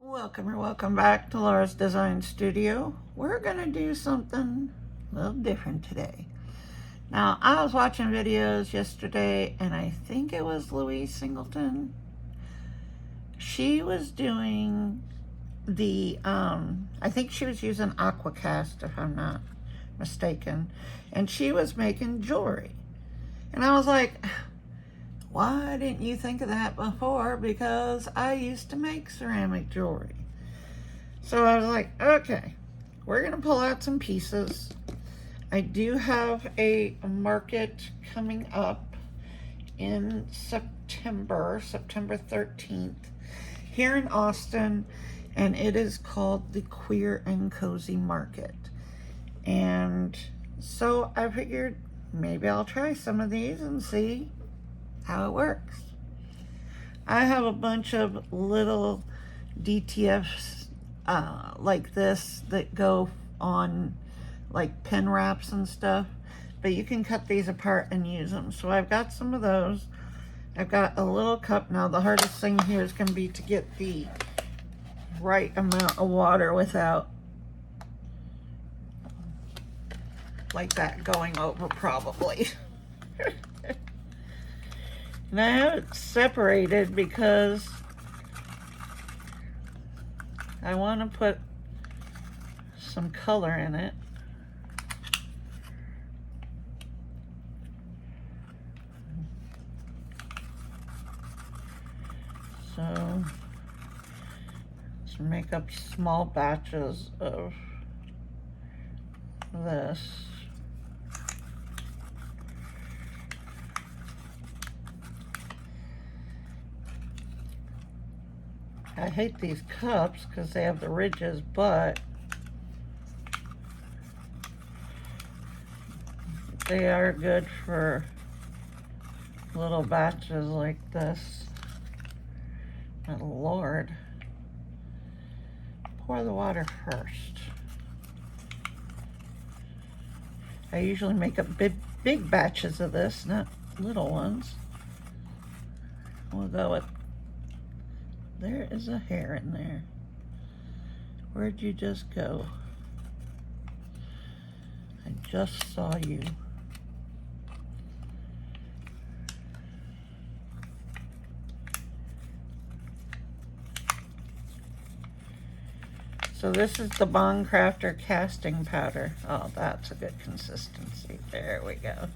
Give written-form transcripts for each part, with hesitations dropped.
Welcome back to Laura's Design Studio. We're gonna do something a little different today. Now, I was watching videos yesterday, and I think it was Louise Singleton. She was doing the, I think she was using Aquacast, if I'm not mistaken, and she was making jewelry. And I was like, why didn't you think of that before? Because I used to make ceramic jewelry. So I was like, okay, we're gonna pull out some pieces. I do have a market coming up in September 13th, here in Austin, and it is called the Queer and Cozy Market. And so I figured maybe I'll try some of these and see how it works. I have a bunch of little DTFs like this that go on like pen wraps and stuff, but you can cut these apart and use them. So I've got some of those. I've got a little cup. Now the hardest thing here is going to be to get the right amount of water without like that going over probably. And I have it separated because I want to put some color in it. So let's make up small batches of this. I hate these cups because they have the ridges, but they are good for little batches like this. My Lord. Pour the water first. I usually make up big batches of this, not little ones. We'll go with, there is a hair in there. Where'd you just go? I just saw you. So this is the Bond Crafter casting powder. Oh, that's a good consistency. There we go.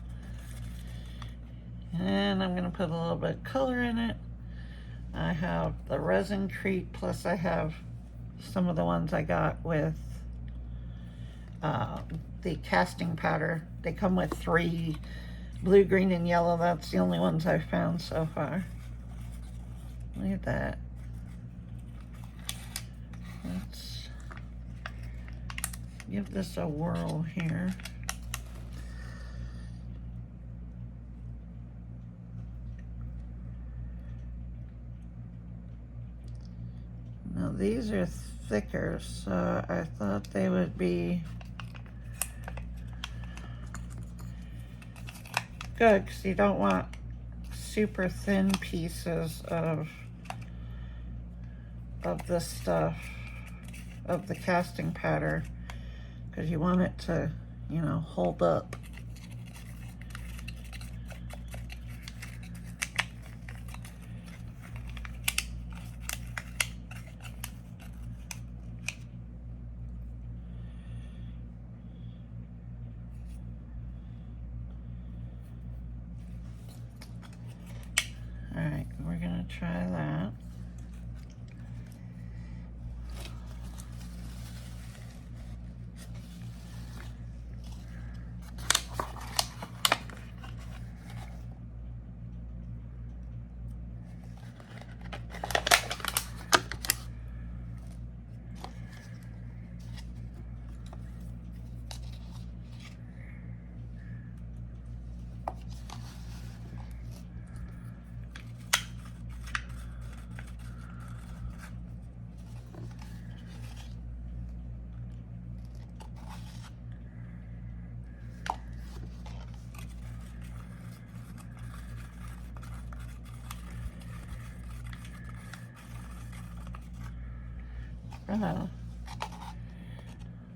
And I'm gonna put a little bit of color in it. I have the resin treat, plus I have some of the ones I got with the casting powder. They come with 3, blue, green, and yellow. That's the only ones I've found so far. Look at that. Let's give this a whirl here. Now these are thicker, so I thought they would be good because you don't want super thin pieces of this stuff, of the casting powder, because you want it to, you know, hold up. All right, we're gonna try that.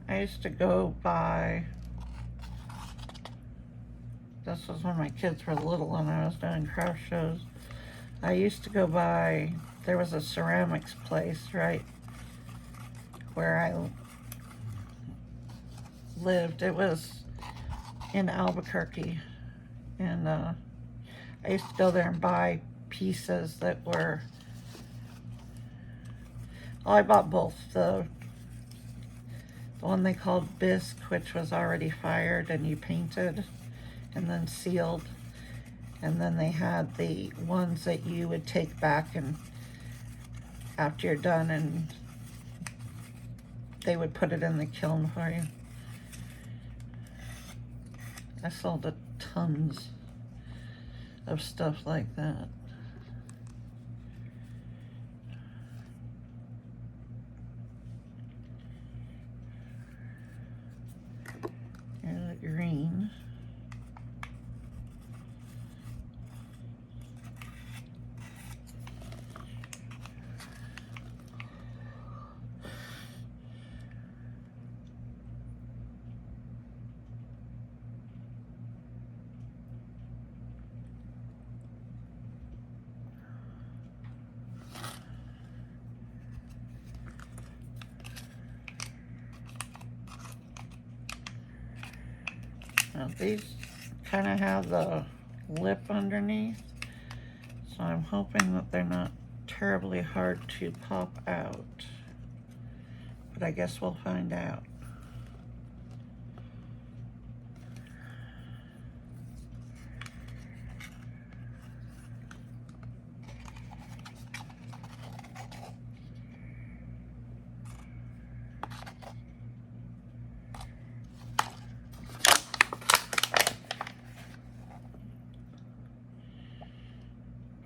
I used to go by, this was when my kids were little and I was doing craft shows. I used to go by, there was a ceramics place right where I lived. It was in Albuquerque, and I used to go there and buy pieces that were, well, I bought both. The one they called bisque, which was already fired and you painted and then sealed, and then they had the ones that you would take back and after you're done, and they would put it in the kiln for you. I sold tons of stuff like that. Here's the green. Now these kind of have the lip underneath, so I'm hoping that they're not terribly hard to pop out, but I guess we'll find out.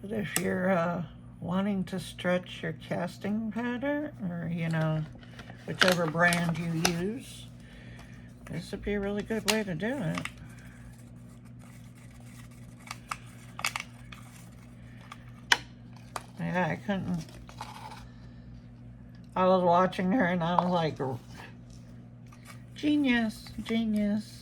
But if you're wanting to stretch your casting powder, or whichever brand you use, this would be a really good way to do it. Yeah, I couldn't. I was watching her and I was like, genius, genius.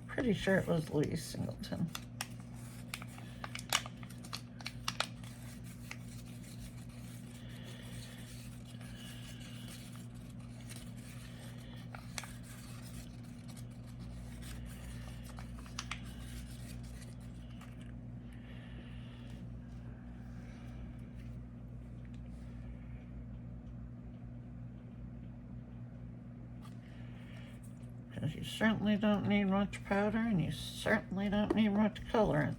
Pretty sure it was Louise Singleton. You certainly don't need much powder, and you certainly don't need much colorant.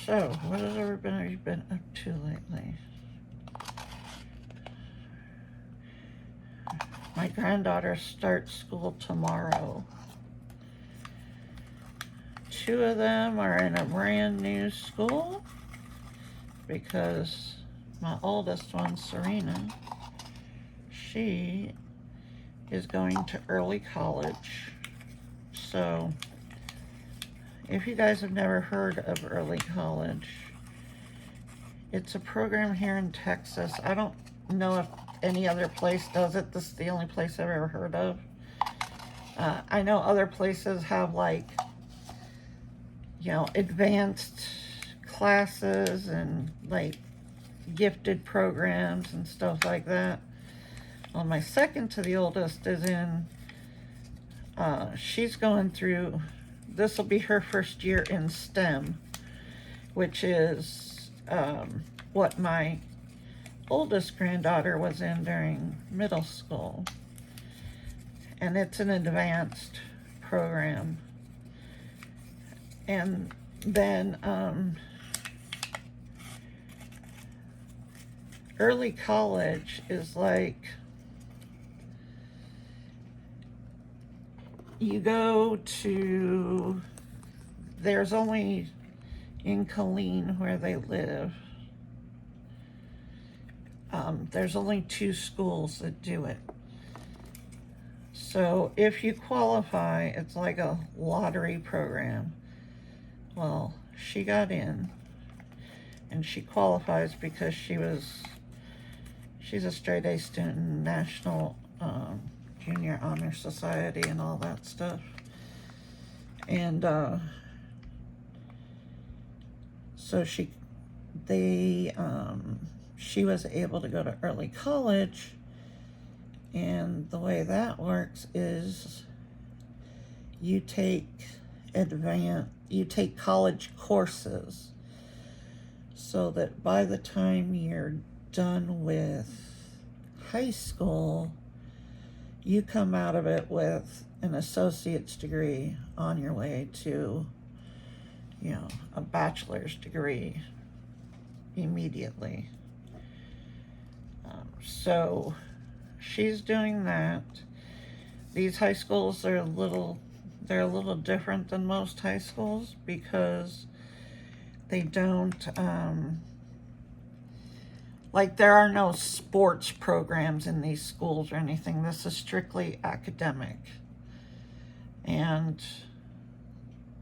So, what has everybody been up to lately? My granddaughter starts school tomorrow. 2 of them are in a brand new school because my oldest one, Serena, she is going to early college. So, if you guys have never heard of early college, It's a program here in Texas. I don't know if any other place does it. This is the only place I've ever heard of. I know other places have, like, you know, advanced classes and like gifted programs and stuff like that. Well, my second to the oldest is in, she's going through, this will be her first year in STEM, which is what my oldest granddaughter was in during middle school. And it's an advanced program. And then early college is like, you go to, there's only in Killeen where they live, there's only 2 schools that do it. So if you qualify, it's like a lottery program. Well, she got in, and she qualifies because she's a straight A student in National Junior Honor Society and all that stuff. And so she was able to go to early college. And the way that works is you take college courses, so that by the time you're done with high school, you come out of it with an associate's degree on your way to, you know, a bachelor's degree immediately. So she's doing that. These high schools are a little different than most high schools because they don't, like, there are no sports programs in these schools or anything. This is strictly academic. And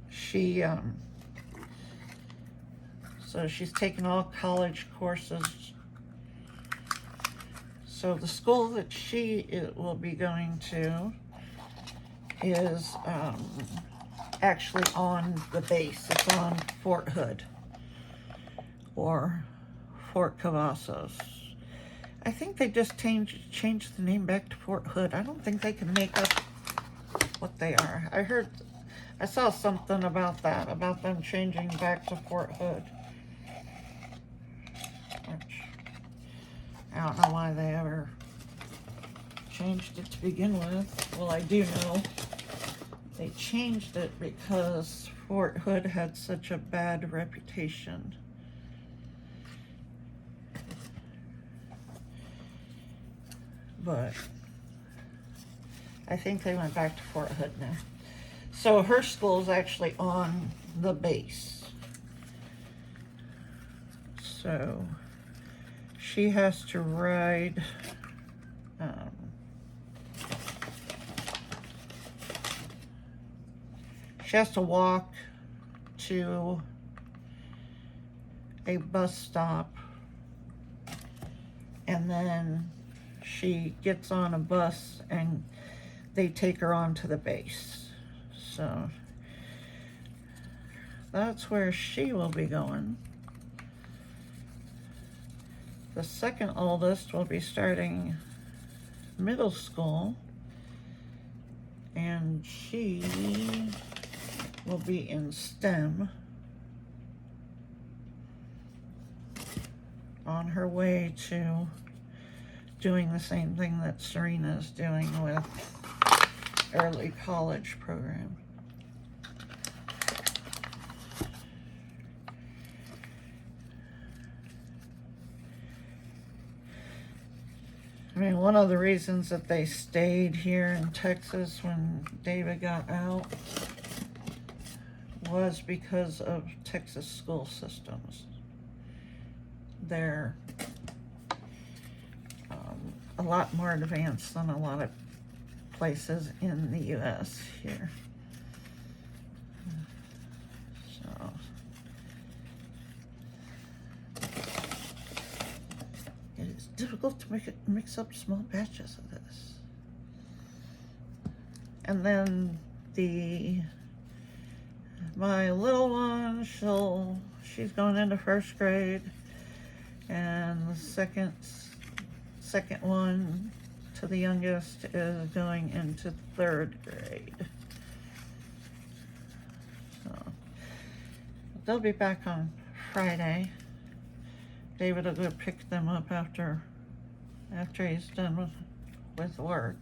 she, so she's taken all college courses. So the school that she will be going to is actually on the base. It's on Fort Hood or Fort Cavazos. I think they just changed the name back to Fort Hood. I don't think they can make up what they are. I saw something about that, about them changing back to Fort Hood. Which, I don't know why they ever changed it to begin with. Well, I do know they changed it because Fort Hood had such a bad reputation. But I think they went back to Fort Hood now. So her school is actually on the base. So she has to ride she has to walk to a bus stop, and then she gets on a bus and they take her on to the base. So that's where she will be going. The second oldest will be starting middle school, and she will be in STEM on her way to doing the same thing that Serena's doing with early college program. I mean, one of the reasons that they stayed here in Texas when David got out was because of Texas school systems. They're a lot more advanced than a lot of places in the U.S. here. So difficult to mix up small batches of this. And then my little one, she's going into first grade, and the second one to the youngest is going into third grade. So they'll be back on Friday. David will go pick them up after he's done with work.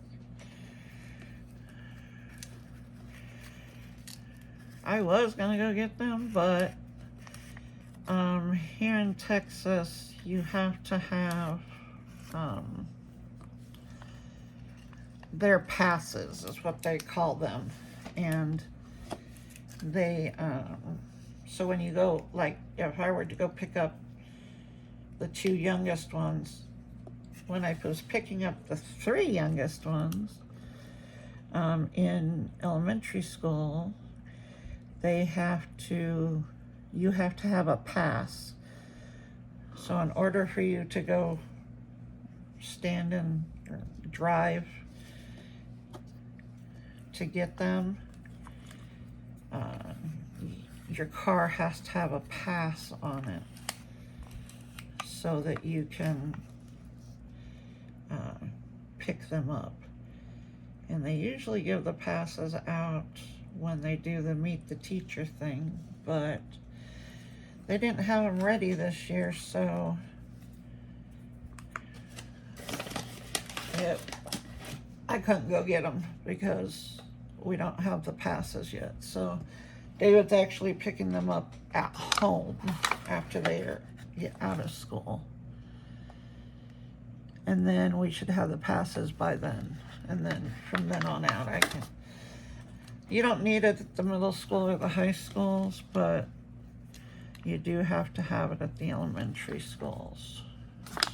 I was gonna go get them, but here in Texas, you have to have their passes, is what they call them, and they so when you go, like if I were to go pick up the two youngest ones, when I was picking up the three youngest ones in elementary school, you have to have a pass. So in order for you to go stand in or drive to get them, your car has to have a pass on it so that you can pick them up. And they usually give the passes out when they do the meet the teacher thing, but they didn't have them ready this year, so I couldn't go get them because we don't have the passes yet. So David's actually picking them up at home after they get out of school. And then we should have the passes by then. And then from then on out, you don't need it at the middle school or the high schools, but you do have to have it at the elementary schools.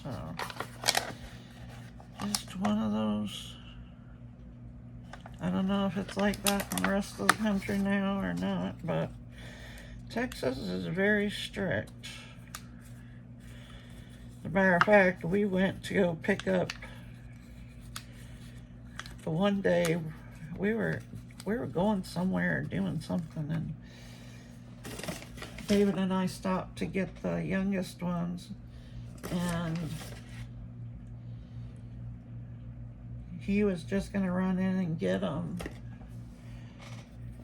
So, just one of those. I don't know if it's like that in the rest of the country now or not, but Texas is very strict. As a matter of fact, we went to go pick up, the one day we were going somewhere doing something, and David and I stopped to get the youngest ones, and he was just going to run in and get them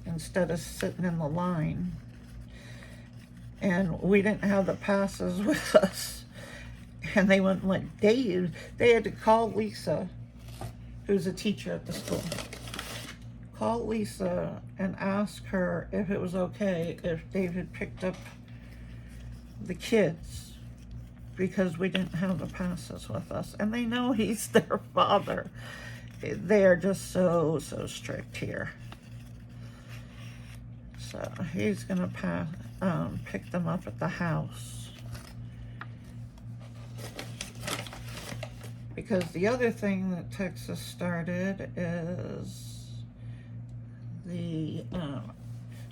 instead of sitting in the line. And we didn't have the passes with us, and they wouldn't let Dave. They had to call Lisa, who's a teacher at the school. Call Lisa and ask her if it was okay if David picked up the kids, because we didn't have the passes with us. And they know he's their father. They are just so strict here. So he's gonna pick them up at the house. Because the other thing that Texas started is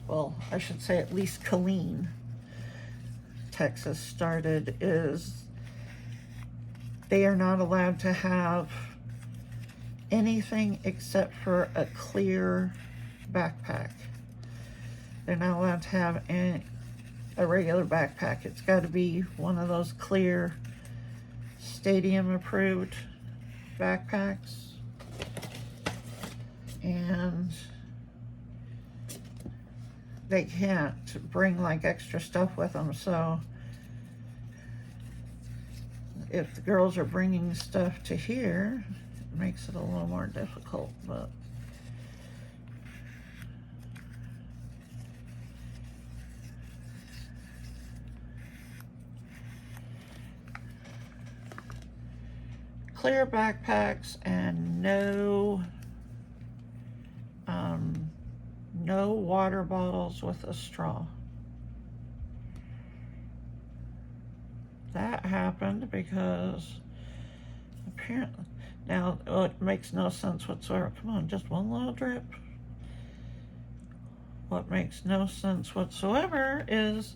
well, I should say at least Killeen, Texas started, is they are not allowed to have anything except for a clear backpack. They're not allowed to have a regular backpack. It's got to be one of those clear stadium approved backpacks. And they can't bring like extra stuff with them. So if the girls are bringing stuff to here, it makes it a little more difficult, but clear backpacks and no water bottles with a straw. That happened because apparently, now it makes no sense whatsoever. Come on, just one little drip. What makes no sense whatsoever is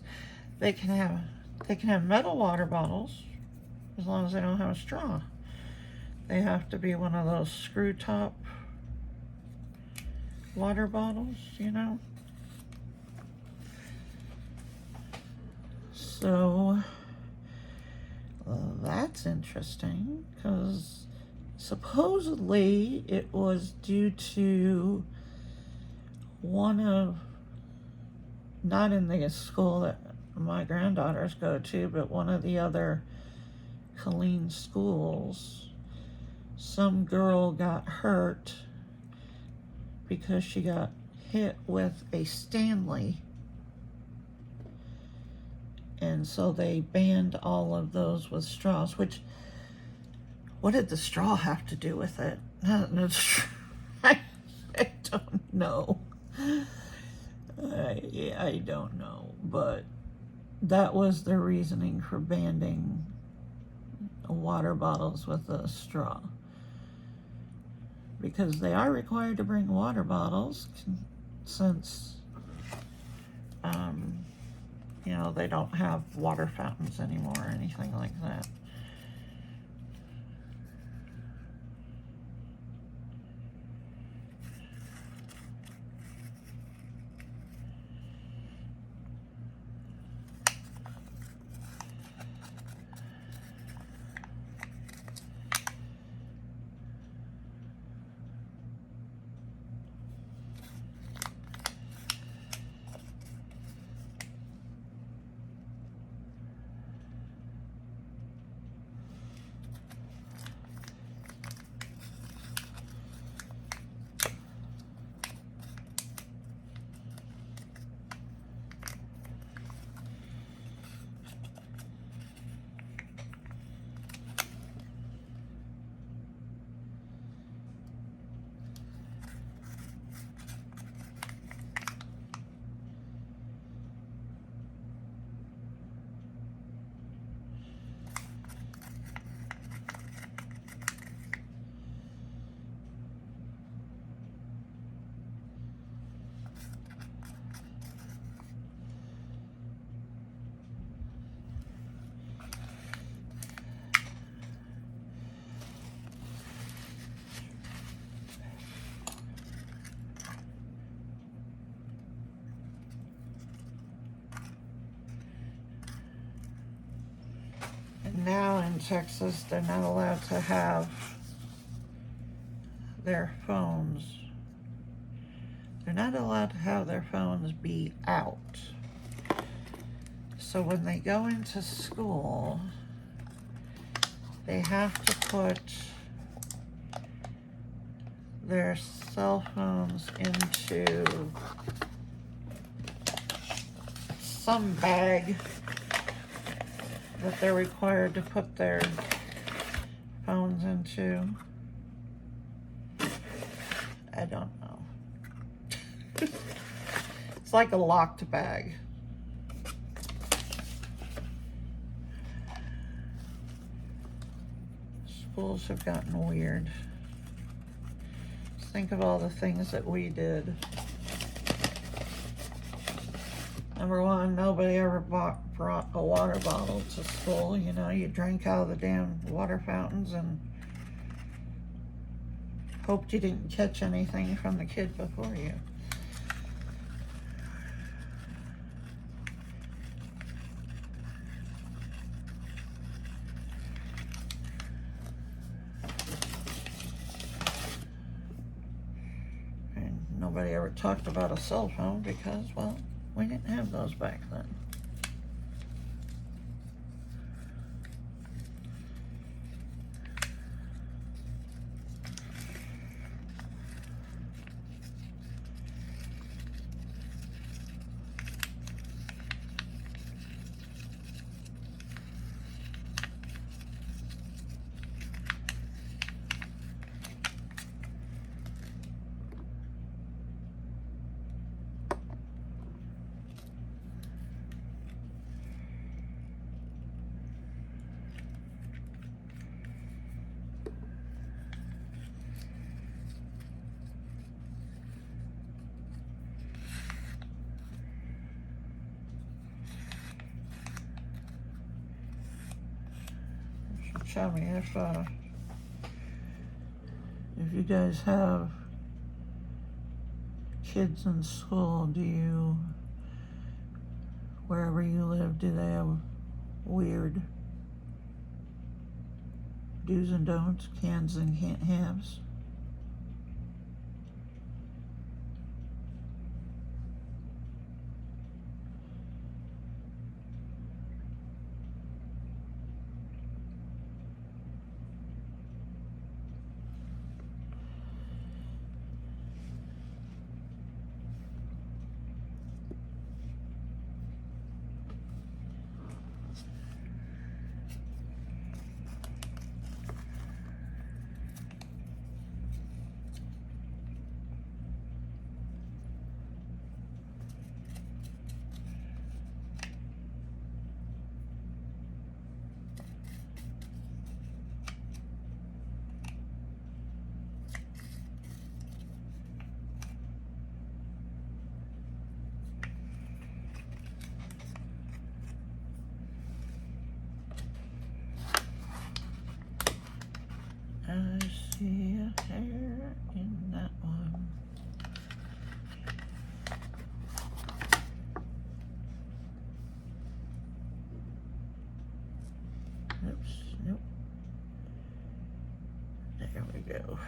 they can have metal water bottles as long as they don't have a straw. They have to be one of those screw top water bottles, you know. So that's interesting, because supposedly it was due to one of, not in the school that my granddaughters go to, but one of the other Colleen schools. Some girl got hurt because she got hit with a Stanley, and so they banned all of those with straws. Which, what did the straw have to do with it? I don't know. I don't know, but that was the reasoning for banning water bottles with a straw, because they are required to bring water bottles since you know, they don't have water fountains anymore or anything like that. Now in Texas, they're not allowed to have their phones. They're not allowed to have their phones be out. So when they go into school, they have to put their cell phones into some bag that they're required to put their phones into. I don't know. It's like a locked bag. Schools have gotten weird. Just think of all the things that we did. Number one, nobody ever brought a water bottle to school. You know, you drank out of the damn water fountains and hoped you didn't catch anything from the kid before you. And nobody ever talked about a cell phone because, well, we didn't have those back then. Show me if guys have kids in school, wherever you live, do they have weird do's and don'ts, cans and can't haves? I see a hair in that one. Oops, nope. There we go.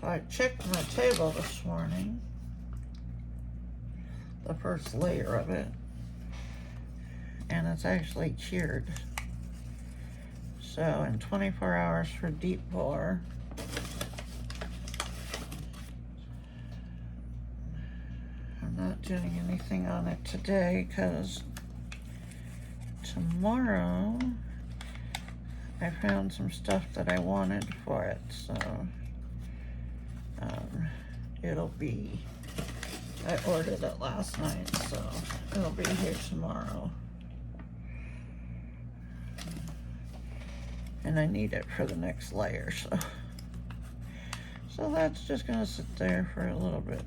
So I checked my table this morning, the first layer of it, and it's actually cured. So in 24 hours for deep pour, I'm not doing anything on it today because tomorrow I found some stuff that I wanted for it, so it'll be, I ordered it last night, so it'll be here tomorrow. And I need it for the next layer, so that's just gonna sit there for a little bit.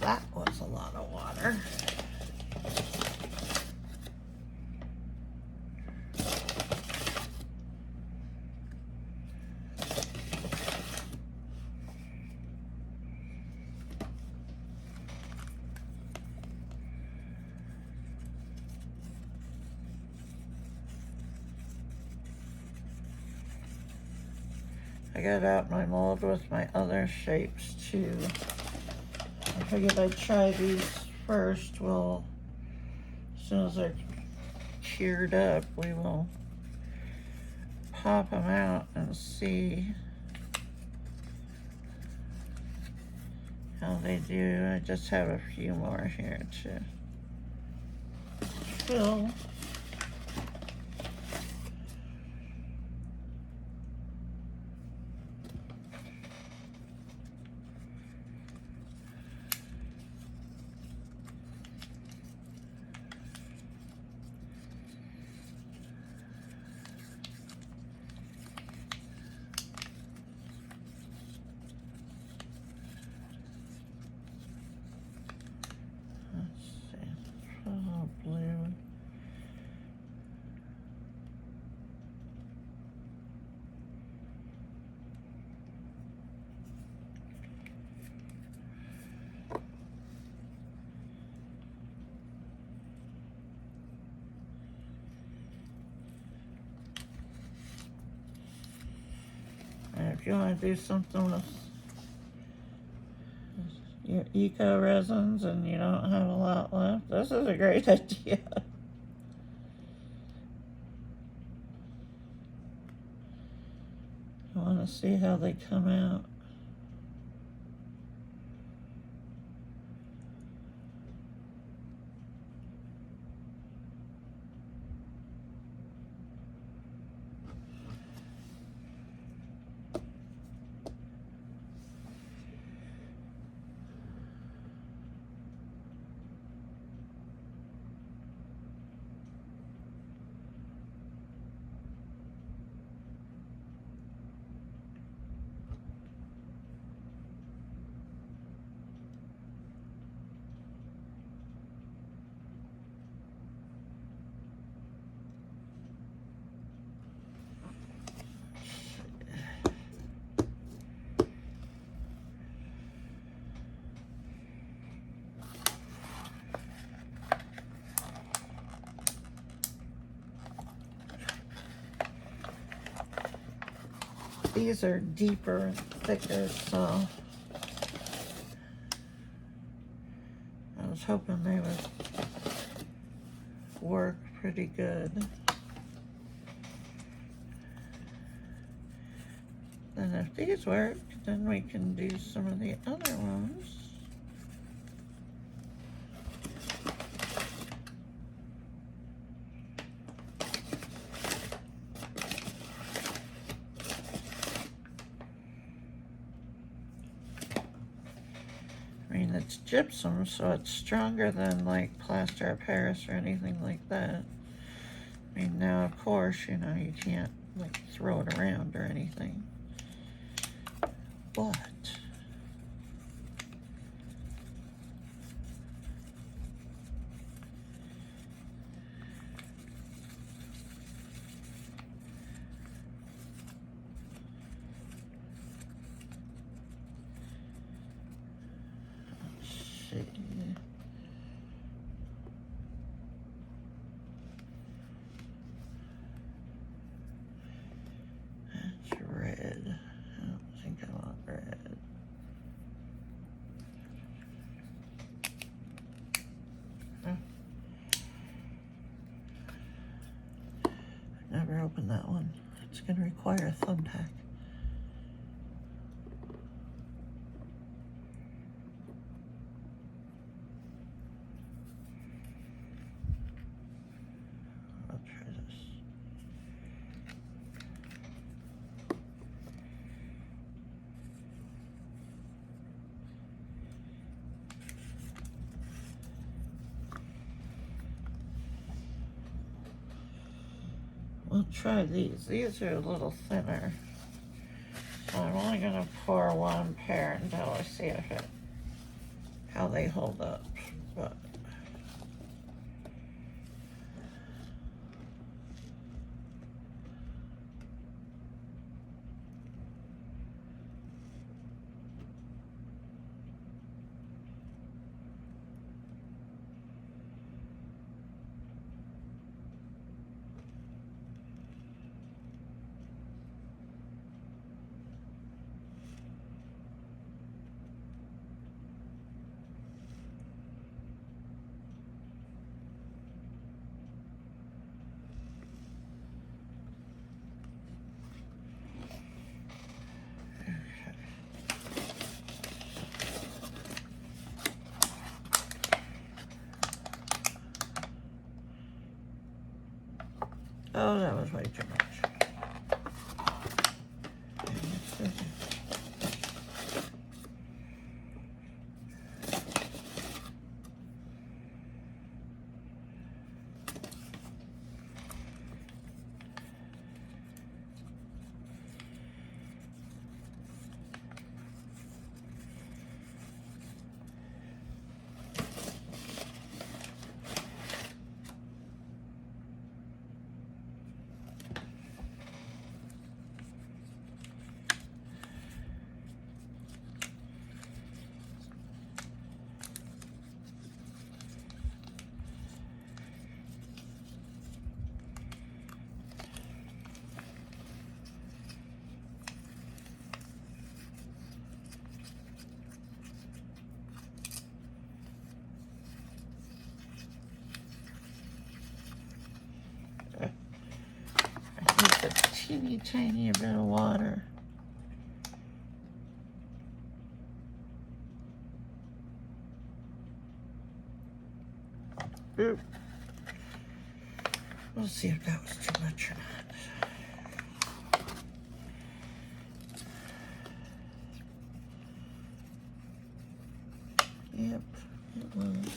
That was a lot of water. I got out my mold with my other shapes too. I figured I'd try these first. Well, as soon as they're cured up, we will pop them out and see how they do. I just have a few more here to fill. you want to do something with your eco resins and you don't have a lot left, this is a great idea. I want to see how they come out. These are deeper and thicker, so I was hoping they would work pretty good. And if these work, then we can do some of the other ones. I mean, it's gypsum, so it's stronger than like plaster of Paris or anything like that. I mean, now of course, you know, you can't like throw it around or anything. But let's see. That's red. I don't think I want red. I've never opened that one. It's going to require a thumbtack. I'll try this. We'll try these. These are a little thinner. So I'm only going to pour one pair until I see how they hold up. But oh, that was way too much. teeny tiny bit of water. Oop. We'll see if that was too much or not. Yep, it was.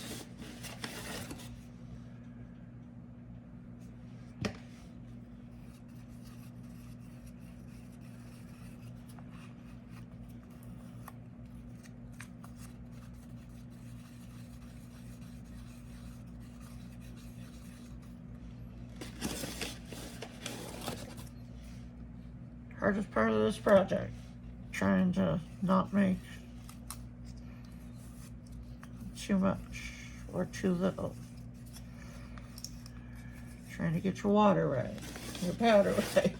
Hardest part of this project, trying to not make too much or too little. Trying to get your water right, your powder right.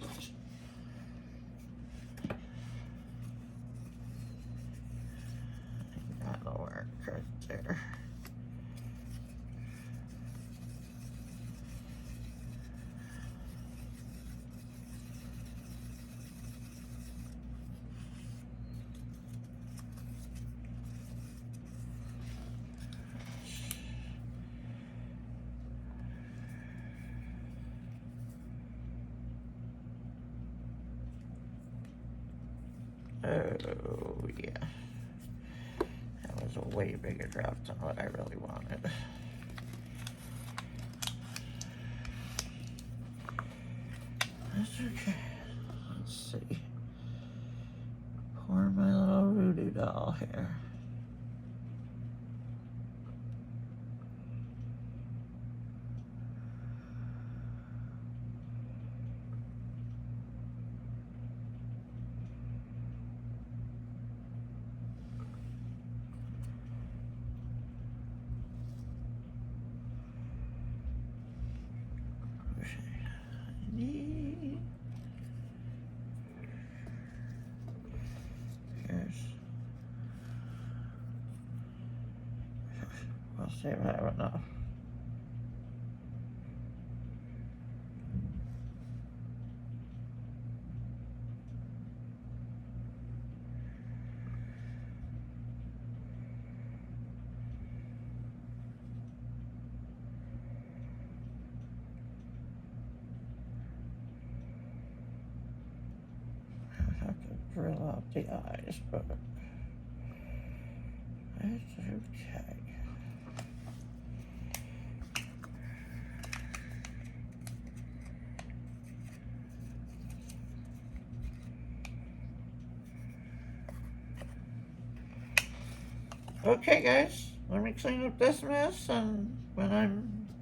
That'll work right there. Oh, yeah. That was a way bigger drop than what I really wanted. That's okay. Let's see. Pour my little voodoo doll here. We'll see if I have enough. I have to drill out the eyes, but it's okay. Okay guys, let me clean up this mess, and when I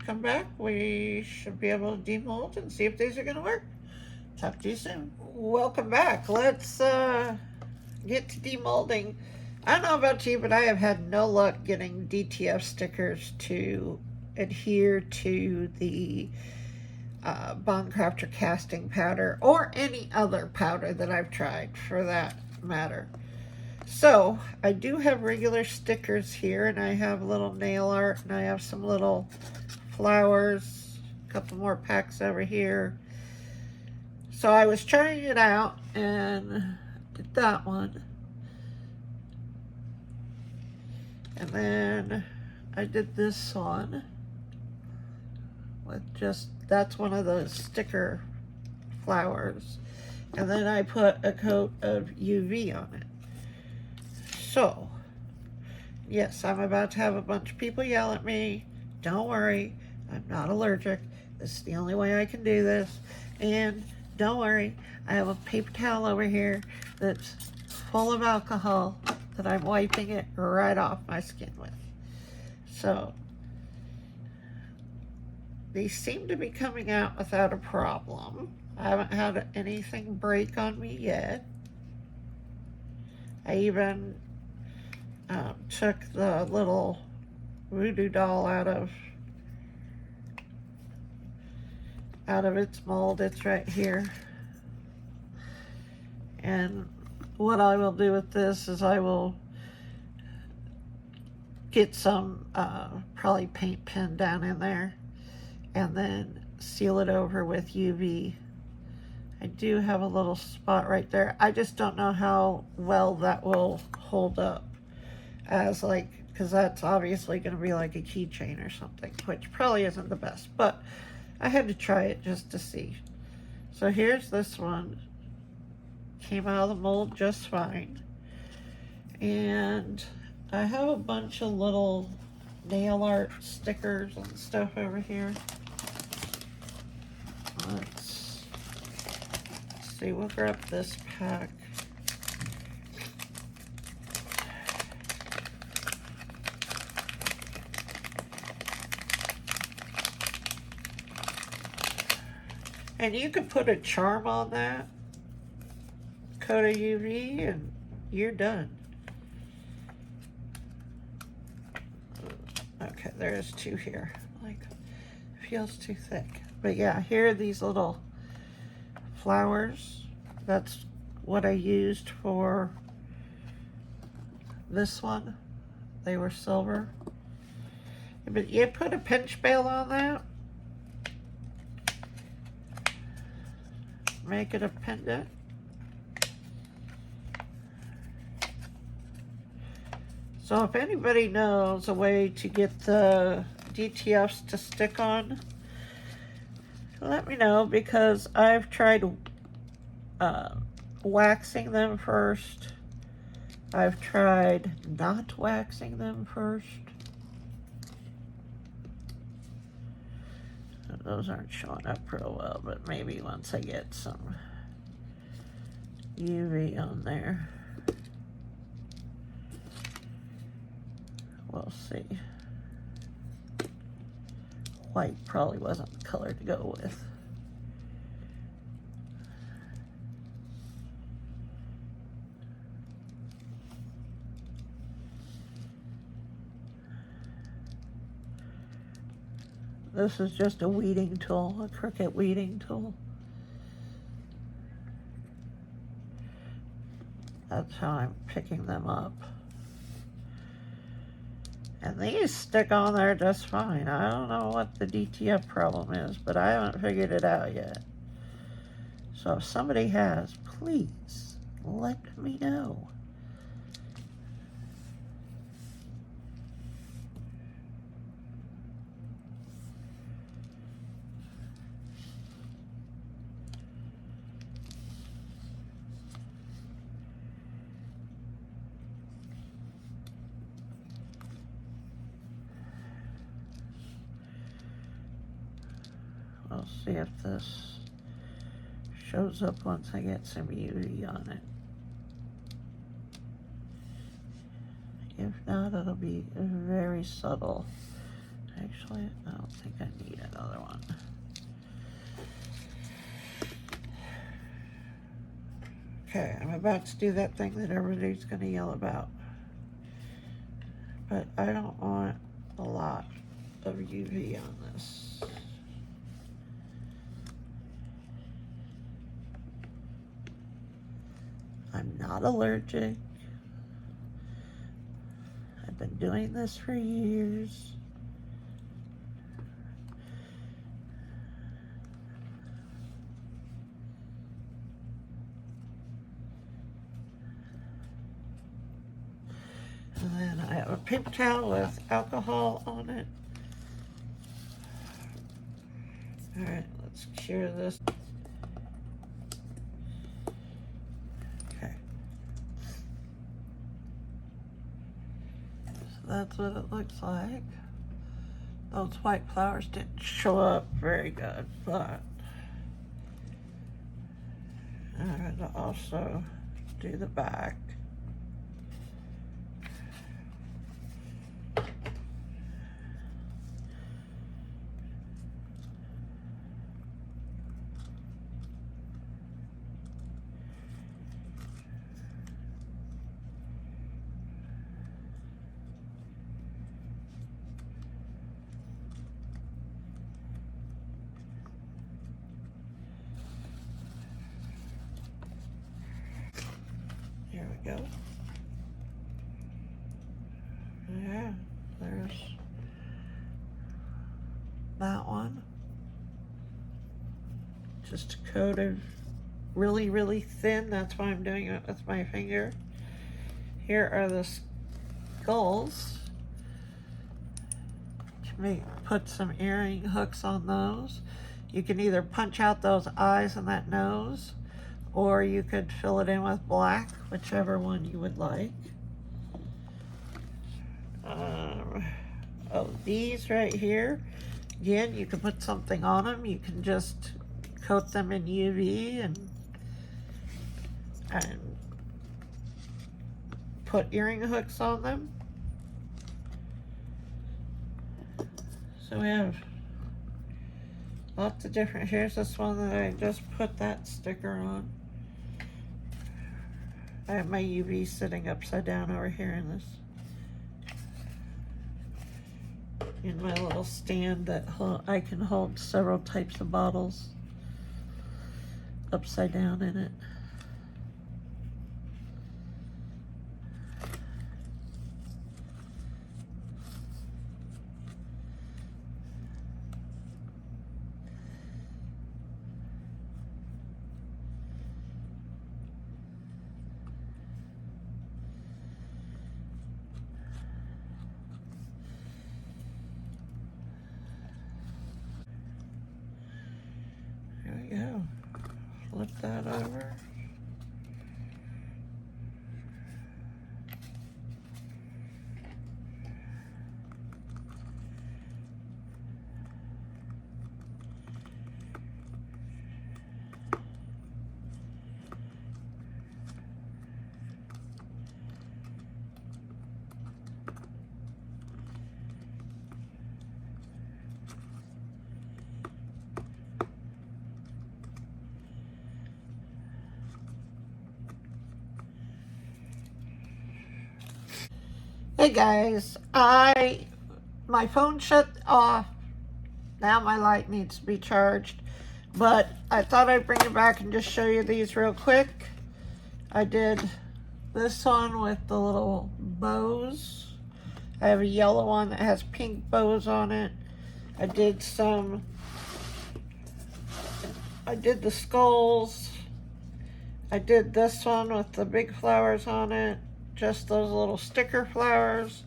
come back we should be able to demold and see if these are going to work. Talk to you soon. Welcome back. Let's get to demolding. I don't know about you, but I have had no luck getting DTF stickers to adhere to the Bond Crafter casting powder, or any other powder that I've tried for that matter. So I do have regular stickers here, and I have a little nail art, and I have some little flowers, a couple more packs over here. So I was trying it out and did that one. And then I did this one with just, that's one of those sticker flowers. And then I put a coat of UV on it. So, yes, I'm about to have a bunch of people yell at me. Don't worry, I'm not allergic. This is the only way I can do this. And don't worry, I have a paper towel over here that's full of alcohol that I'm wiping it right off my skin with. So, these seem to be coming out without a problem. I haven't had anything break on me yet. I even took the little voodoo doll out of its mold. It's right here. And what I will do with this is I will get some probably paint pen down in there and then seal it over with UV I do have a little spot right there. I just don't know how well that will hold up as like, because that's obviously going to be like a keychain or something, which probably isn't the best, but I had to try it just to see. So here's this one. Came out of the mold just fine. And I have a bunch of little nail art stickers and stuff over here. Let's see, we'll grab this pack. And you can put a charm on that, coat of UV, and you're done. Okay, there's two here. Like, it feels too thick. But yeah, here are these little flowers. That's what I used for this one. They were silver. But you put a pinch bail on that. Make it a pendant. So if anybody knows a way to get the DTFs to stick on, let me know, because I've tried waxing them first. I've tried not waxing them first. Those aren't showing up real well, but maybe once I get some UV on there, we'll see. White probably wasn't the color to go with. This is just a weeding tool, a Cricut weeding tool. That's how I'm picking them up. And these stick on there just fine. I don't know what the DTF problem is, but I haven't figured it out yet. So if somebody has, please let me know. We'll see if this shows up once I get some UV on it. If not, it'll be very subtle. Actually, I don't think I need another one. Okay, I'm about to do that thing that everybody's gonna yell about. But I don't want a lot of UV on this. I'm not allergic. I've been doing this for years. And then I have a paper towel with alcohol on it. All right, let's cure this. That's what it looks like. Those white flowers didn't show up very good, but I'm going to also do the back. Here we go. Yeah, there's that one. Just a coat of really, really thin. That's why I'm doing it with my finger. Here are the skulls. Put some earring hooks on those. You can either punch out those eyes and that nose, or you could fill it in with black, whichever one you would like. Oh, these right here, again, you can put something on them. You can just coat them in UV and put earring hooks on them. So we have lots of different. Here's this one that I just put that sticker on. I have my UV sitting upside down over here in my little stand that I can hold several types of bottles upside down in it. There we go. Flip that over. Hey guys, my phone shut off. Now my light needs to be charged, but I thought I'd bring it back and just show you these real quick. I did this one with the little bows. I have a yellow one that has pink bows on it. I did the skulls. I did this one with the big flowers on it. Just those little sticker flowers.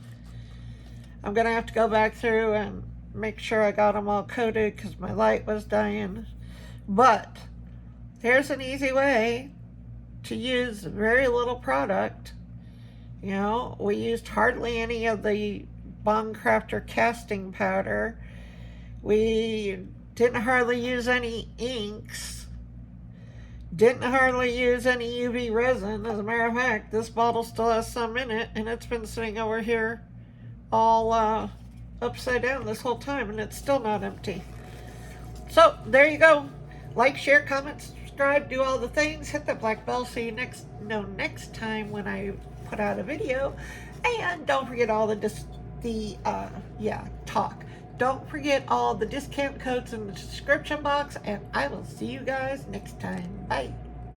I'm gonna have to go back through and make sure I got them all coated because my light was dying. But here's an easy way to use very little product. You know, we used hardly any of the Craftor casting powder. We didn't hardly use any inks. Didn't hardly use any UV resin. As a matter of fact, this bottle still has some in it, and it's been sitting over here all upside down this whole time, and it's still not empty. So there you go. Like, share, comment, subscribe, do all the things. Hit that black bell so you know next time when I put out a video. And don't forget all Don't forget all the discount codes in the description box, and I will see you guys next time. Bye.